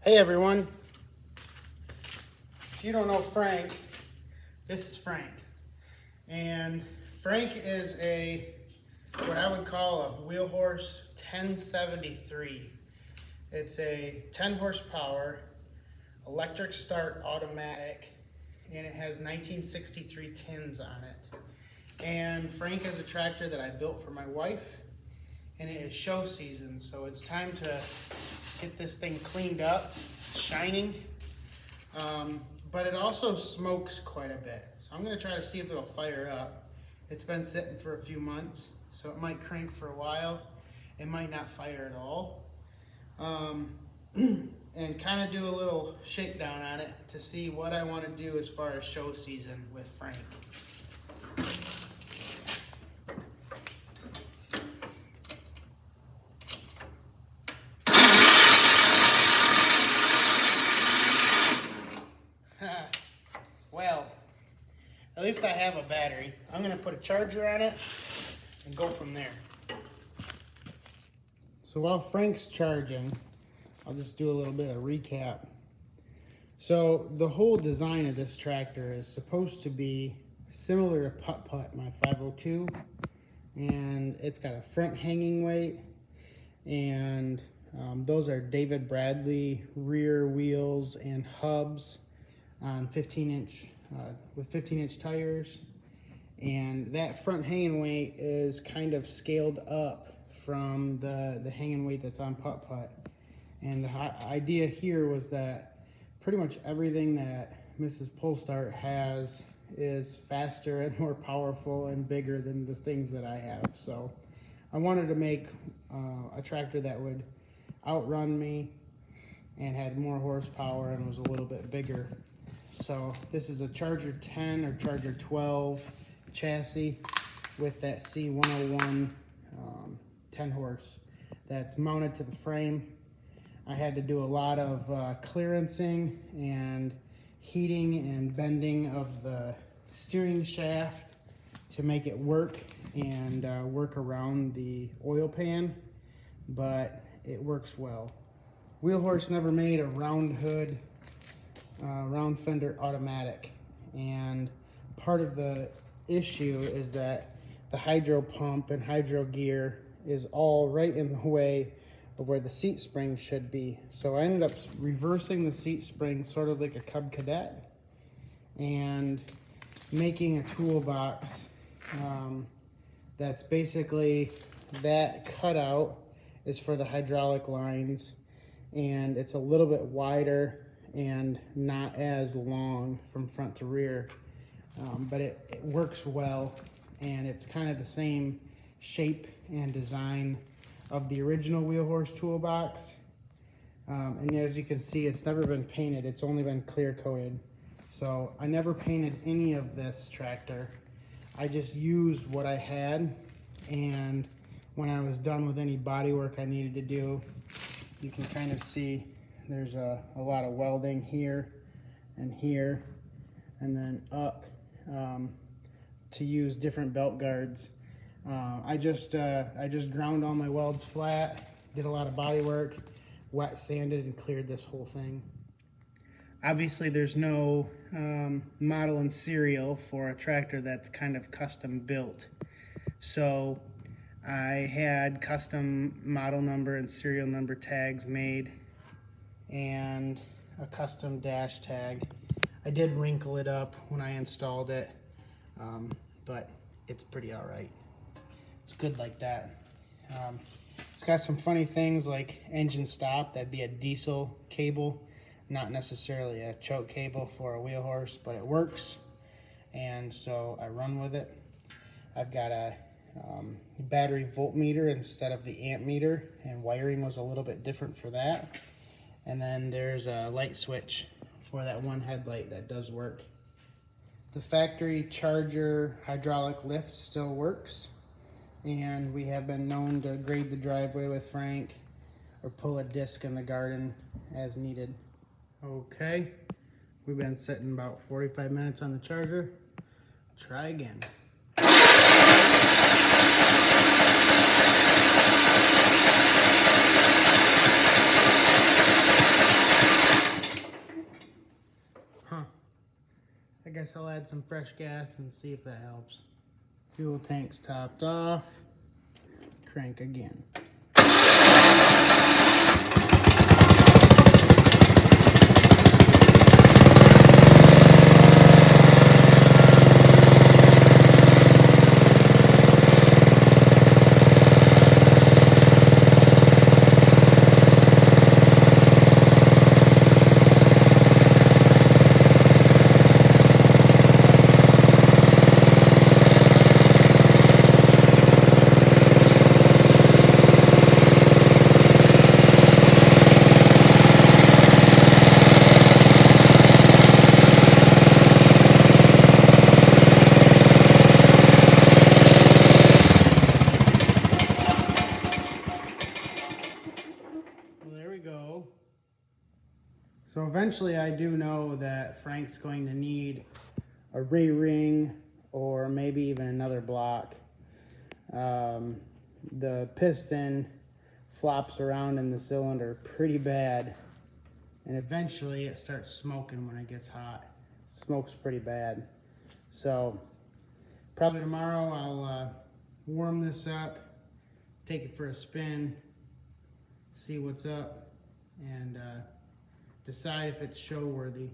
Hey everyone, if you don't know Frank, this is Frank. And Frank is what I would call a Wheelhorse 1073. It's a 10 horsepower, electric start automatic, and it has 1963 tins on it. And Frank is a tractor that I built for my wife, and it is show season, so it's time to get this thing cleaned up, shining, but it also smokes quite a bit. So I'm gonna try to see if it'll fire up. It's been sitting for a few months, so it might crank for a while. It might not fire at all. And kind of do a little shakedown on it to see what I want to do as far as show season with Frank. Well, at least I have a battery. I'm going to put a charger on it and go from there. So while Frank's charging, I'll just do a little bit of recap. So the whole design of this tractor is supposed to be similar to Putt-Putt, my 502, and it's got a front hanging weight, and those are David Bradley rear wheels and hubs on 15-inch with 15-inch tires, and that front hanging weight is kind of scaled up from the hanging weight that's on Putt-Putt. And the idea here was that pretty much everything that Mrs. Polestart has is faster and more powerful and bigger than the things that I have. So I wanted to make a tractor that would outrun me and had more horsepower and was a little bit bigger. So this is a Charger 10 or Charger 12 chassis with that C101 10 horse that's mounted to the frame. I had to do a lot of clearancing and heating and bending of the steering shaft to make it work and work around the oil pan, but it works well. Wheelhorse never made a round hood, round fender automatic, and part of the issue is that the hydro pump and hydro gear is all right in the way of where the seat spring should be. So I ended up reversing the seat spring sort of like a Cub Cadet and making a toolbox that's basically that cutout is for the hydraulic lines, and it's a little bit wider and not as long from front to rear, but it works well, and it's kind of the same shape and design of the original Wheelhorse toolbox. And as you can see, it's never been painted, it's only been clear coated. So I never painted any of this tractor. I just used what I had, and when I was done with any body work I needed to do, you can kind of see there's a lot of welding here, and then up to use different belt guards. I just ground all my welds flat, did a lot of body work, wet sanded and cleared this whole thing. Obviously there's no model and serial for a tractor that's kind of custom built. So I had custom model number and serial number tags made and a custom dash tag. I did wrinkle it up when I installed it, but it's pretty all right. It's good like that. It's got some funny things like engine stop. That'd be a diesel cable, not necessarily a choke cable for a Wheelhorse, but it works, and so I run with it. I've got a battery voltmeter instead of the amp meter, and wiring was a little bit different for that. And then there's a light switch for that one headlight that does work. The factory Charger hydraulic lift still works, and we have been known to grade the driveway with Frank or pull a disc in the garden as needed. Okay, we've been sitting about 45 minutes on the Charger. Try again. guess I'll add some fresh gas and see if that helps. Fuel tank's topped off. Crank again. Go. So eventually I do know that Frank's going to need a re-ring or maybe even another block. The piston flops around in the cylinder pretty bad, and eventually it starts smoking when it gets hot. It smokes pretty bad. So probably tomorrow I'll warm this up, take it for a spin, see what's up, and decide if it's show worthy.